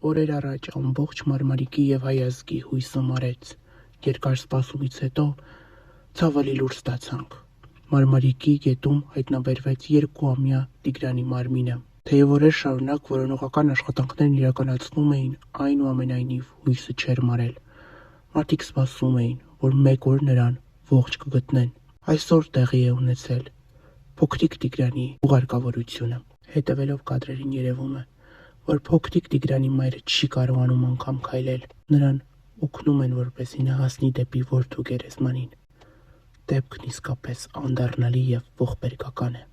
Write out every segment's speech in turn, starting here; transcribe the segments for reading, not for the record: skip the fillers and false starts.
Օրեր առաջ ամբողջ Մարմարիկի և հայ ազգի հույսը մարեց։ Երկար սպասումից հետո ցավալի լուր ստացանք։ Մարմարիկի գետում հայտնաբերվեց 2-ամյա Տիգրանի մարմինը։ Թեև օրեր շարունակ որոնողական աշխատանքներն իրականացվում էին, այնուամենայնիվ հույսը չէր մարել։ Մարդիկ սպասում էին, որ մեկ օր նրան ողջ կգտնեն։ Այսօր տեղի է ունեցել փոքրիկ Տիգրանի ուղարկավորությունը։ Հետևելով կադրերին երևում է, որ փոքրիկ Տիգրանի մայրը չի կարողանում անգամ քայլել։ Նրան օգնում են, որպեսզի նա հասնի դեպի որդու գերեզմանին։ Դեպքն իսկապես անդառնալի և ողբերգական է։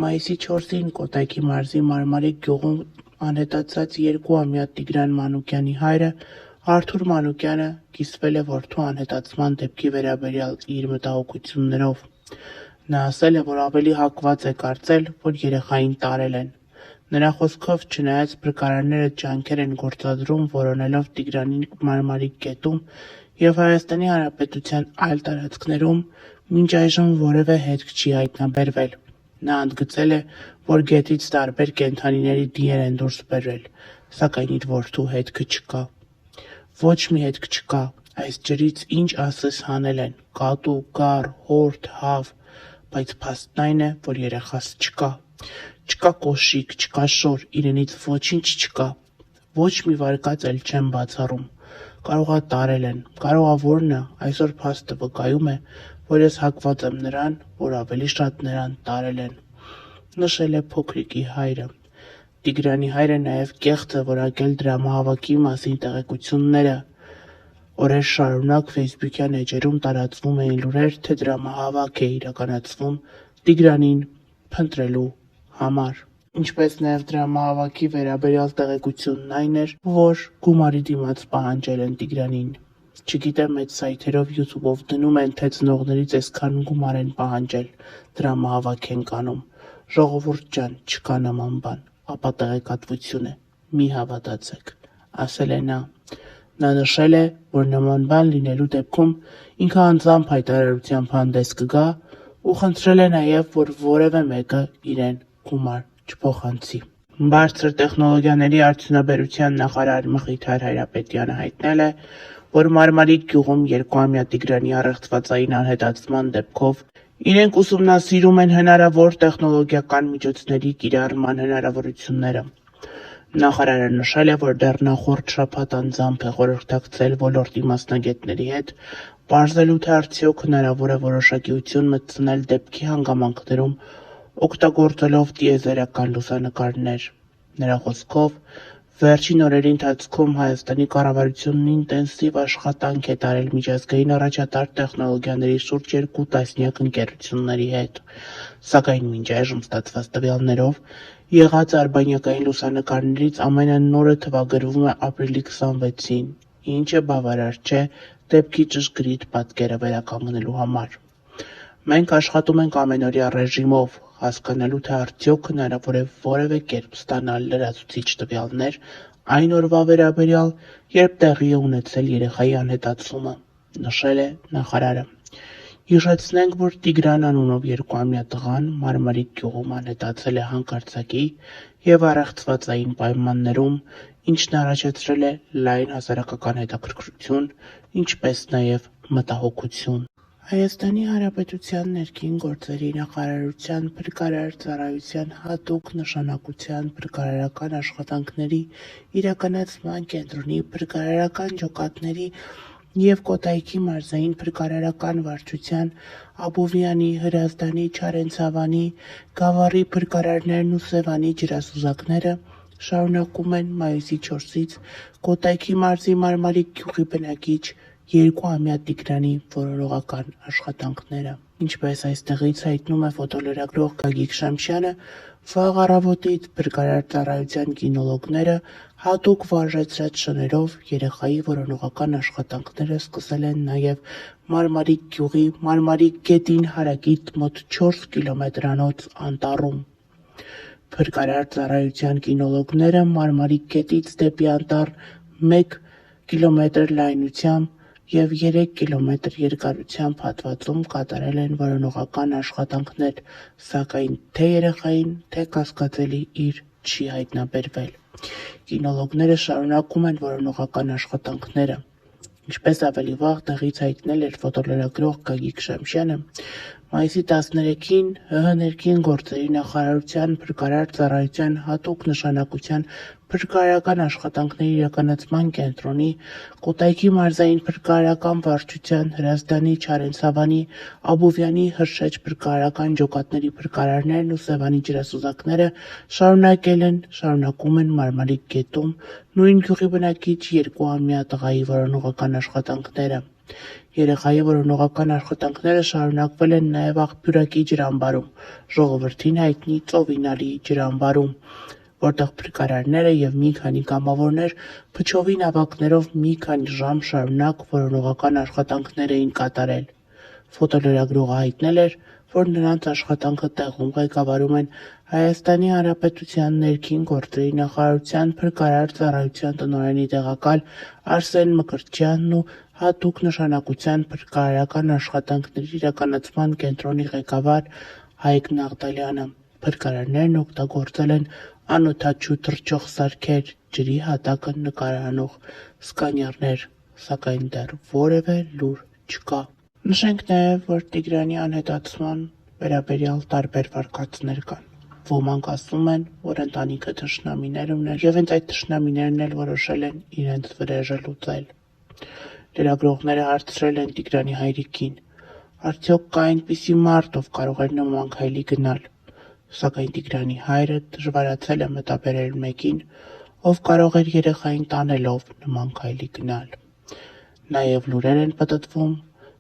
Մայիսի 4-ին Կոտայքի մարզի Մարմարիկ գյուղում անհետացած 2-ամյա Տիգրան Մանուկյանի հայրը Արթուր Մանուկյանը կիսվել է որդու անհետացման դեպքի վերաբերյալ իր մտահոգություններով։ Նա ասել է, որ ավելի հակված է կարծել, որ երեխային տարել են։ Նրա խոսքով, չնայած փրկարարները ջանքեր են գործադրում որոնելով Տիգրանին Մարմարիկ գետում և Հայաստանի Հանրապետության այլ տարածքներում, մինչ այժմ որևէ հետք չի հայտնաբերվել։ Նա ընդգծել է, որ գետից տարբեր կենդանիների դիեր են դուրս բերվել, սակայն իր որդու հետքը չկա։ Ոչ մի հետք չկա, այս ջրից ինչ ասես հանել են՝ կատու, գառ, հորդ, հավ, բայց փաստն այն է, որ երեխաս չկա։ Չկա կոշիկ, չկա շոր, իրենից ոչինչ չկա։ Ոչ մի վարկած էլ չեմ բացառում։ Կարողա տարել են, կարողա որն է, այսօր փաստը վկայում է, որ ես հակված եմ նրան, որ ավելի շատ նրան տարել են, նշել է փոքրիկի հայրը։ Տիգրանի հայրը նաև կեղծ է որակել դրամահավաքի մասին տեղեկությունները։ Օրեր շարունակ ֆեյսբուքյան էջերում տարածվում էին լուրեր, թե դրամահավաք է իրականացվում Տիգրանին փնտրելու համար։ Ինչպես նաև դրամահավաքի վերաբերյալ տեղեկությունն այն էր, որ գումարի դիմաց պահանջել են Տիգրանին։ Չգիտեմ էդ սայթերով յութուբով դնում են, թե ծնողներից այսքան գումար են պահանջել, դրամահավաք են կանում։ Ժողովուրդ ջան, չկա նման բան, ապա տեղեկատվություն է, մի հավատացեք, ասել է նա։ Նա նշել է, որ նման բան լինելու դեպքում ինքը անձամբ հայտարարությամբ հանդես կգա ու խնդրել է նաև, որ որևէ մեկը իրեն գումար չփոխանցի։ Բարձր տեխնոլոգիաների արդյունաբերության նախարար Մխիթար Հայրապետյանը հայտնել է, որ Մարմարիկ գյուղում 2-ամյա Տիգրանի առեղծվածային անհետացման դեպքով իրենք ուսումնասիրում են հնարավոր տեխնոլոգիական միջոցների կիրառման հնարավորությունները։ Նախարարը նշել է, որ դեռ նախորդ շաբաթ անձամբ է խորհրդակցել ոլորտի մասնագետների հետ, պարզելու թե արդյոք հնարավոր է որոշակիություն մտցնել դեպքի հանգամանքներում օգտագործելով տիեզերական լուսանկարներ։ Նրա խոսքով, վերջին օրերի ընթացքում Հայաստանի կառավարությունն ինտենսիվ աշխատանք է տարել միջազգային առաջատար տեխնոլոգիաների շուրջ 2 տասնյակ ընկերությունների հետ, սակայն մինչ այժմ ստացված տվյալներով եղած արբանյակային լուսանկարներից ամենանորը թվագրվում է ապրիլի 26-ին, ինչը բավարար չէ դեպքի ճշգրիտ պատկերը վերականգնելու համար։ Մենք աշխատում ենք ամենօրյա ռեժիմով, հասկանալու թե արդյոք հնարավոր է որևէ կերպ ստանալ լրացուցիչ տվյալներ այն օրվա վերաբերյալ, երբ տեղի է ունեցել երեխայի անհետացումը, նշել է նախարարը։ Հիշեցնենք, որ Տիգրան անունով 2-ամյա տղան Մարմարիկ գյուղում անհետացել է հանկարծակի և առեղծվածային պայմաններում, ինչն առաջացրել է լայն հասարակական հետաքրքրություն, ինչպես նաև մտահոգություն։ Հայաստանի Հանրապետության ներքին գործերի նախարարության փրկարար ծառայության հատուկ նշանակության փրկարարական աշխատանքների իրականացման կենտրոնի փրկարարական ջոկատների և Կոտայքի մարզային փրկարարական վարչության Աբովյանի, Հրազդանի, Չարենցավանի, Գավառի փրկարարներն ու Սևանի ջրասուզակները շարունակում են մայիսի 4-ից Կոտայքի մարզի Մարմարիկ գյուղի բնակիչ 2-ամյա Տիգրանի որոնողական աշխատանքները։ Ինչպես այստեղից հայտնում է ֆոտոլրագրող Գագիկ Շամշյանը, վաղ առավոտից փրկարար ծառայության կինոլոգները հատուկ վարժեցրած շներով երեխայի որոնողական աշխատանքները սկսել են նաև Մարմարիկ գյուղի Մարմարիկ գետին հարակից մոտ 4 կիլոմետրանոց անտառում։ Փրկարար ծառայության կինոլոգները Մարմարիկ գետից դեպի անտառ 1 կմ լայնությամբ և 3 կմ երկարությամբ հատվածում կատարել են որոնողական աշխատանքներ, սակայն թե երեխային, թե կասկածելի իր չի հայտնաբերվել։ Կինոլոգները շարունակում են որոնողական աշխատանքները։ Ինչպես ավելի վաղ տեղից հայտնել էր ֆոտոլրագրող Գագիկ Շամշյանը, մայիսի 13-ին ՀՀ ներքին գործերի նախարարության փրկարար ծառայության հատուկ նշանակության փրկարարական աշխատանքների իրականացման կենտրոնի, Կոտայքի մարզային փրկարարական վարչության, Հրազդանի, Չարենցավանի, Աբովյանի հրշեջ փրկարարական ջոկատների փրկարարներն ու Սևանի ջրասուզակները շարունակում են Մարմարիկ գետում նույն գյուղի բնակիչ 2-ամյա տղայի որոնողական աշխատանքները։ Երեխայի որոնողական աշխատանքները շարունակվել են նաև Աղբյուրակի ջրամբարում, ժողովրդին հայտնի Ծովինարի ջրամբարում, որտեղ փրկարարները և մի քանի կամավորներ փչովի նավակներով մի քանի ժամ շարունակ որոնողական աշխատանքներ էին կատարել։ Ֆոտոլրագրողը հայտնել էր, որ նրանց աշխատանքը տեղում ղեկավարում են Հայաստանի Հանրապետության ներքին գործերի նախարարության փրկարար ծառայության տնօրենի տեղակալ Արսեն Մկրտչյանն ու հատուկ նշանակության փրկարարական աշխատանքների իրականացման կենտրոնի ղեկավար Հայկ Նաղդալյանը։ Փրկարարներն օգտագործել են անօդաչու թռչող սարքեր, ջրի հատակը նկարահանող սկաներներ, սակայն դեռ որևէ լուր չկա։ Նշենք նաև, որ Տիգրանի անհետացման վերաբերյալ տարբեր վարկածներ կան։ Ոմանք ասում են, որ ընտանիքը թշնամիներ ուներ, և հենց այդ թշնամիներն էլ որոշել են իրենց վրեժը լուծել։ Լրագրողները հարցրել են Տիգրանի հայրիկին. արդյոք կա այնպիսի մարդ, ով կարող էր նման քայլի գնալ, սակայն Տիգրանի հայրը դժվարացել է մտաբերել մեկին, ով կարող էր երեխային տանելով նման քայլի գնալ։ Նաև լուրեր են պտտվում,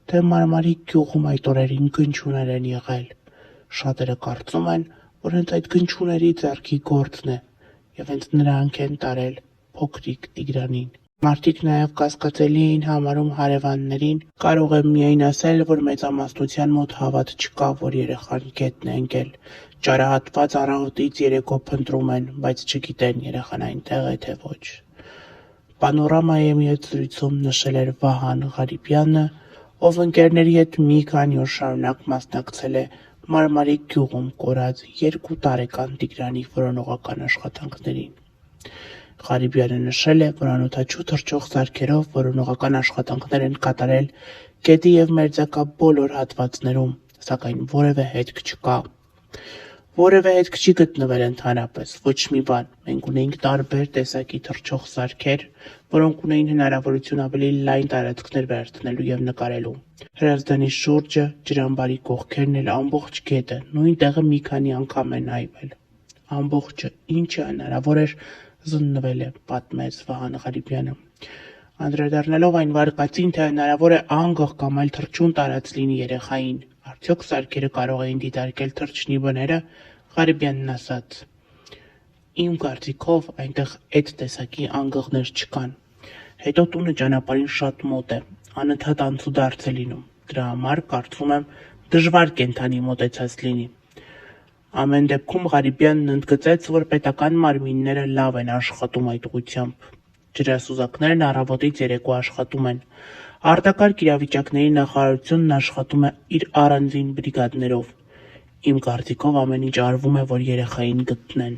թե Մարմարիկ գյուղում այդ օրերին գնչուներ են եղել։ Շատերը կարծում են, որ հենց այդ գնչուների ձեռքի գործն է, և հենց նրանք են տարել փոքրիկ Տիգրանին։ Մարդիկ նաև կասկածելի էին համարում հարևաններին, կարող եմ միայն ասել, որ մեծամասնության մոտ հավատ չկա, որ երեխան գետնն է ընկել, ճարահատված առավոտից երեկո փնտրում են, բայց չգիտեն երեխան այնտեղ է, թե ոչ։ Պանորամայի հետ զրույցում նշել էր Վահան Ղարիբյանը, ով ընկերների հետ մի քանի օր շարունակ մասնակցել է Մարմարիկ գյուղում կորած 2 տարեկան Տիգրանի որոնողական աշխատանքներին։ Ղարիբյանը նշել է, որ անօդաչու թռչող սարքերով որոնողական աշխատանքներ են կատարել գետի և մերձակա բոլոր հատվածներում, սակայն որևէ հետք չկա։ Որևէ հետք չի գտնվել ընդհանրապես, ոչ մի բան։ Մենք ունեինք տարբեր տեսակի թռչող սարքեր, որոնք ունեին հնարավորություն ավելի լայն տարածքներ վերցնելու և նկարելու։ Հրազդանի շուրջը, ջրամբարի կողքերն էլ ամբողջ գետը, նույն տեղը մի քանի անգամ է նայվել։ Ամբողջը, ինչը հնարավոր էր, զննվել է, պատմեց Վահան Ղարիբյանը։ Անդրադառնալով այն վարկածին, թե հնարավոր է անգղ կամ այլ թռչուն տարած լինի երեխային, արդյոք սարքերը կարող էին դիտարկել թռչնի բները, Ղարիբյանն ասաց. Իմ կարծիքով այնտեղ էդ տեսակի անգղներ չկան։ Հետո տունը ճանապարհին շատ մոտ է, անընդհատ անցուդարձ է լինում, դրա համար, կարծում եմ, դժվար կենդանի մոտեցած լինի։ Ամեն դեպքում Ղարիբյանն ընդգծեց, որ պետական մարմինները լավ են աշխատում այդ ուղղությամբ։ Ջրասուզակներն առավոտից երեկո աշխատում են։ Արտակարգ իրավիճակների նախարարությունն աշխատում է իր առանձին բրիգադներով։ Իմ կարծիքով ամեն ինչ արվում է, որ երեխային գտնեն։